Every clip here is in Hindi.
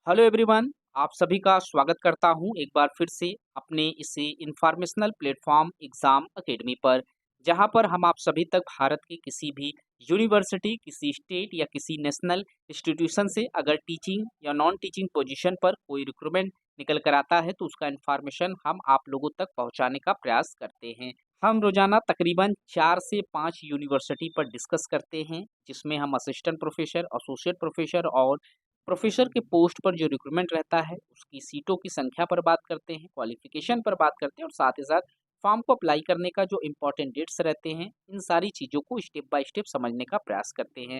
Hello everyone. आप सभी का स्वागत करता हूं एक बार फिर से अपने इसी इंफॉर्मेशनल प्लेटफॉर्म एग्जाम एकेडमी पर, जहां पर हम आप सभी तक भारत की किसी भी यूनिवर्सिटी, किसी स्टेट या किसी नेशनल इंस्टीट्यूशन से अगर टीचिंग या नॉन टीचिंग पोजीशन पर कोई रिक्रूटमेंट निकल कर आता है तो उसका इन्फॉर्मेशन हम आप लोगों तक पहुंचाने का प्रयास करते हैं। हम रोजाना तकरीबन 4 से 5 यूनिवर्सिटी पर डिस्कस करते हैं, जिसमें हम असिस्टेंट प्रोफेसर, एसोसिएट प्रोफेसर और प्रोफेसर के पोस्ट पर जो रिक्रूटमेंट रहता है उसकी सीटों की संख्या पर बात करते हैं, क्वालिफिकेशन पर बात करते हैं और साथ ही साथ फॉर्म को अप्लाई करने का जो इम्पोर्टेंट डेट्स रहते हैं, इन सारी चीज़ों को स्टेप बाय स्टेप समझने का प्रयास करते हैं।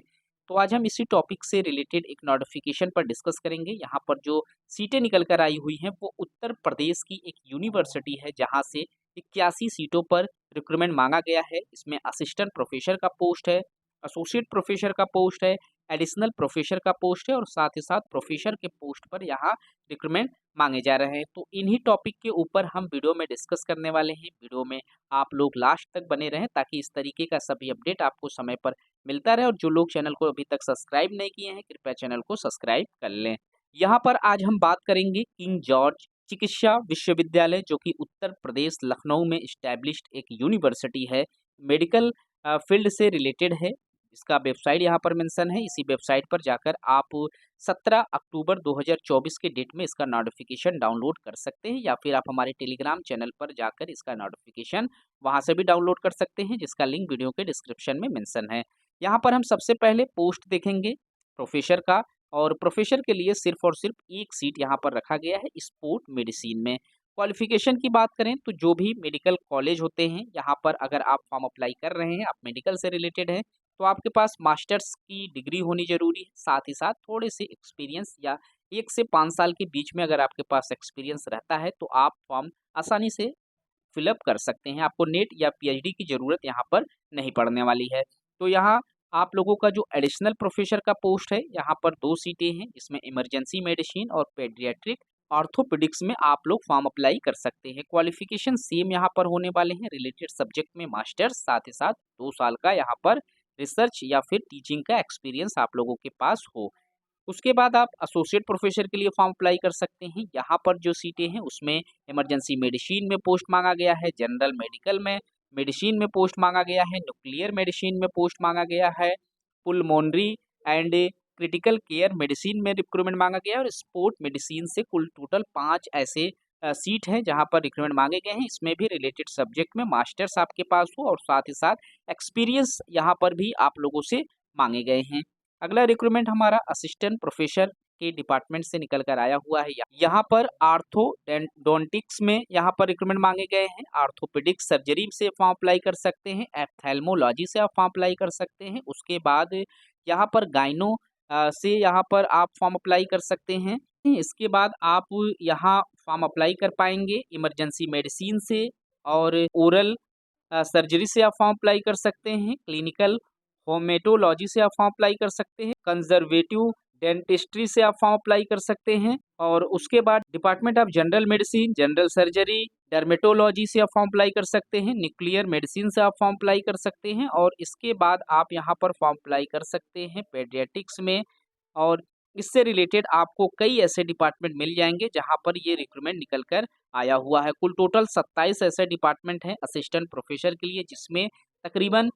तो आज हम इसी टॉपिक से रिलेटेड एक नोटिफिकेशन पर डिस्कस करेंगे। यहाँ पर जो सीटें निकल कर आई हुई हैं वो उत्तर प्रदेश की एक यूनिवर्सिटी है, जहाँ से 81 सीटों पर रिक्रूटमेंट मांगा गया है। इसमें असिस्टेंट प्रोफेसर का पोस्ट है, एसोसिएट प्रोफेसर का पोस्ट है, एडिशनल प्रोफेसर का पोस्ट है और साथ ही साथ प्रोफेसर के पोस्ट पर यहाँ रिक्रूटमेंट मांगे जा रहे हैं। तो इन्हीं टॉपिक के ऊपर हम वीडियो में डिस्कस करने वाले हैं। वीडियो में आप लोग लास्ट तक बने रहें ताकि इस तरीके का सभी अपडेट आपको समय पर मिलता रहे। और जो लोग चैनल को अभी तक सब्सक्राइब नहीं किए हैं, कृपया चैनल को सब्सक्राइब कर लें। यहाँ पर आज हम बात करेंगे किंग जॉर्ज चिकित्सा विश्वविद्यालय, जो कि उत्तर प्रदेश लखनऊ में इस्टेब्लिश्ड एक यूनिवर्सिटी है, मेडिकल फील्ड से रिलेटेड है। इसका वेबसाइट यहाँ पर मेंशन है। इसी वेबसाइट पर जाकर आप 17 अक्टूबर 2024 के डेट में इसका नोटिफिकेशन डाउनलोड कर सकते हैं, या फिर आप हमारे टेलीग्राम चैनल पर जाकर इसका नोटिफिकेशन वहाँ से भी डाउनलोड कर सकते हैं, जिसका लिंक वीडियो के डिस्क्रिप्शन में मेंशन है। यहाँ पर हम सबसे पहले पोस्ट देखेंगे प्रोफेसर का, और प्रोफेसर के लिए सिर्फ और सिर्फ एक सीट यहाँ पर रखा गया है स्पोर्ट मेडिसिन में। क्वालिफिकेशन की बात करें तो जो भी मेडिकल कॉलेज होते हैं, यहाँ पर अगर आप फॉर्म अप्लाई कर रहे हैं, आप मेडिकल से रिलेटेड हैं, तो आपके पास मास्टर्स की डिग्री होनी जरूरी है। साथ ही साथ थोड़े से एक्सपीरियंस या 1 से 5 साल के बीच में अगर आपके पास एक्सपीरियंस रहता है तो आप फॉर्म आसानी से फिलअप कर सकते हैं। आपको नेट या पीएचडी की ज़रूरत यहाँ पर नहीं पड़ने वाली है। तो यहाँ आप लोगों का जो एडिशनल प्रोफेसर का पोस्ट है, यहाँ पर 2 सीटें हैं, जिसमें इमरजेंसी मेडिसिन और पेडियाट्रिक ऑर्थोपेडिक्स में आप लोग फॉर्म अप्लाई कर सकते हैं। क्वालिफिकेशन सेम यहाँ पर होने वाले हैं, रिलेटेड सब्जेक्ट में मास्टर्स, साथ ही साथ 2 साल का यहाँ पर रिसर्च या फिर टीचिंग का एक्सपीरियंस आप लोगों के पास हो। उसके बाद आप एसोसिएट प्रोफेसर के लिए फॉर्म अप्लाई कर सकते हैं। यहाँ पर जो सीटें हैं उसमें इमरजेंसी मेडिसिन में पोस्ट मांगा गया है, जनरल मेडिकल में मेडिसिन में पोस्ट मांगा गया है, न्यूक्लियर मेडिसिन में पोस्ट मांगा गया है, pulmonary and critical care medicine में रिक्रूटमेंट मांगा गया है, और स्पोर्ट मेडिसिन से कुल टोटल 5 ऐसे सीट हैं जहाँ पर रिक्रूटमेंट मांगे गए हैं। इसमें भी रिलेटेड सब्जेक्ट में मास्टर्स आपके पास हो और साथ ही साथ एक्सपीरियंस यहाँ पर भी आप लोगों से मांगे गए हैं। अगला रिक्रूटमेंट हमारा असिस्टेंट प्रोफेसर के डिपार्टमेंट से निकल कर आया हुआ है। यहाँ पर आर्थोडोंटिक्स में यहाँ पर रिक्रूटमेंट मांगे गए हैं। आर्थोपेडिक सर्जरी से फॉर्म अप्लाई कर सकते हैं, एप्थेल्मोलॉजी से आप फॉर्म अप्लाई कर सकते हैं। उसके बाद यहाँ पर गाइनो से यहाँ पर आप फॉर्म अप्लाई कर सकते हैं। इसके बाद आप यहाँ फॉर्म अप्लाई कर पाएंगे इमरजेंसी मेडिसिन से, और ओरल सर्जरी से आप फॉर्म अप्लाई कर सकते हैं। क्लिनिकल होमेटोलॉजी से आप फॉर्म अप्लाई कर सकते हैं। कंजर्वेटिव डेंटिस्ट्री से आप फॉर्म अप्लाई कर सकते हैं। और उसके बाद department of general medicine, general surgery, dermatology से आप फॉर्म अप्लाई कर सकते हैं। न्यूक्लियर मेडिसिन से आप फॉर्म अप्लाई कर सकते हैं। और इसके बाद आप यहाँ पर फॉर्म अप्लाई कर सकते हैं पेडियाट्रिक्स में। और इससे रिलेटेड आपको कई ऐसे डिपार्टमेंट मिल जाएंगे जहाँ पर ये रिक्रूटमेंट निकल कर आया हुआ है। कुल टोटल 27 ऐसे डिपार्टमेंट हैं असिस्टेंट प्रोफेसर के लिए, जिसमें तकरीबन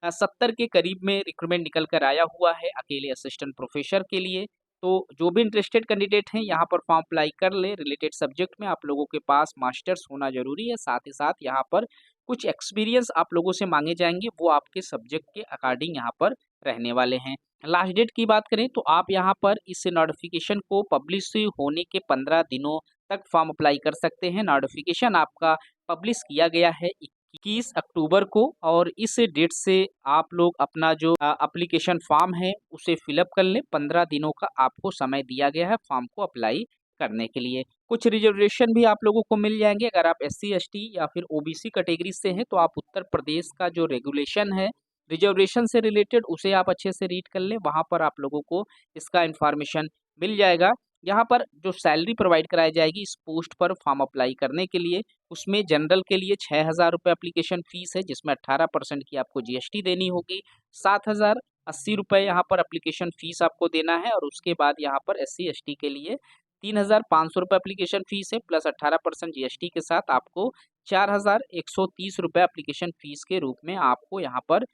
70 के करीब में रिक्रूटमेंट निकल कर आया हुआ है अकेले असिस्टेंट प्रोफेसर के लिए। तो जो भी इंटरेस्टेड कैंडिडेट हैं यहाँ पर फॉर्म अप्लाई कर ले। रिलेटेड सब्जेक्ट में आप लोगों के पास मास्टर्स होना जरूरी है। साथ ही साथ यहाँ पर कुछ एक्सपीरियंस आप लोगों से मांगे जाएंगे, वो आपके सब्जेक्ट के अकॉर्डिंग यहाँ पर रहने वाले हैं। लास्ट डेट की बात करें तो आप यहाँ पर इस नोटिफिकेशन को पब्लिश होने के 15 दिनों तक फॉर्म अप्लाई कर सकते हैं। नोटिफिकेशन आपका पब्लिश किया गया है 21 अक्टूबर को, और इस डेट से आप लोग अपना जो एप्लीकेशन फॉर्म है उसे फिलअप कर लें। 15 दिनों का आपको समय दिया गया है फॉर्म को अप्लाई करने के लिए। कुछ रिजर्वेशन भी आप लोगों को मिल जाएंगे। अगर आप SC ST या फिर OBC कैटेगरी से हैं तो आप उत्तर प्रदेश का जो रेगुलेशन है रिजर्वेशन से रिलेटेड, उसे आप अच्छे से रीड कर लें। वहाँ पर आप लोगों को इसका इन्फॉर्मेशन मिल जाएगा। यहाँ पर जो सैलरी प्रोवाइड कराई जाएगी इस पोस्ट पर फॉर्म अप्लाई करने के लिए, उसमें जनरल के लिए 6,000 रुपये एप्लीकेशन फ़ीस है, जिसमें 18% की आपको जीएसटी देनी होगी। 7,080 रुपये यहाँ पर एप्लीकेशन फ़ीस आपको देना है और उसके बाद यहाँ पर एससी एसटी के लिए 3,500 रुपये एप्लीकेशन फ़ीस है, प्लस 18% जीएसटी के साथ आपको 4,130 रुपये एप्लीकेशन फ़ीस के रूप में आपको यहाँ पर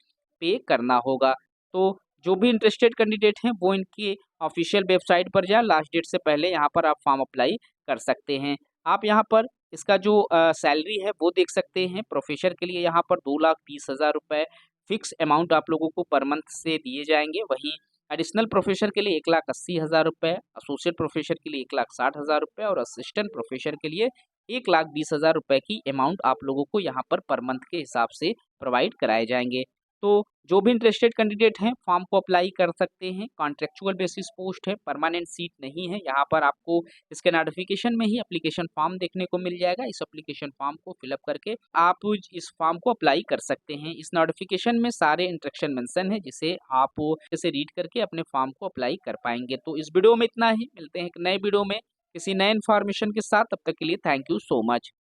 पे करना होगा। तो जो भी इंटरेस्टेड कैंडिडेट हैं वो इनकी ऑफिशियल वेबसाइट पर जाएं, लास्ट डेट से पहले यहाँ पर आप फॉर्म अप्लाई कर सकते हैं। आप यहाँ पर इसका जो सैलरी है वो देख सकते हैं। प्रोफेसर के लिए यहाँ पर 2,30,000 रुपये फिक्स अमाउंट आप लोगों को पर मंथ से दिए जाएंगे। वहीं एडिशनल प्रोफेसर के लिए 1,80,000 रुपये, एसोसिएट प्रोफेसर के लिए 1,60,000 रुपये और असिस्टेंट प्रोफेसर के लिए 1,20,000 रुपये की अमाउंट आप लोगों को यहाँ पर मंथ के हिसाब से प्रोवाइड कराए जाएंगे। तो जो भी इंटरेस्टेड कैंडिडेट हैं फॉर्म को अप्लाई कर सकते हैं। कॉन्ट्रेक्चुअल बेसिस पोस्ट है, परमानेंट सीट नहीं है। यहाँ पर आपको इसके नोटिफिकेशन में ही एप्लीकेशन फॉर्म देखने को मिल जाएगा। इस एप्लीकेशन फॉर्म को फिलअप करके आप इस फॉर्म को अप्लाई कर सकते हैं। इस नोटिफिकेशन में सारे इंस्ट्रक्शन मेंशन है, जिसे आप इसे रीड करके अपने फॉर्म को अप्लाई कर पाएंगे। तो इस वीडियो में इतना ही, मिलते हैं एक नए वीडियो में किसी नए इन्फॉर्मेशन के साथ। तब तक के लिए थैंक यू सो मच।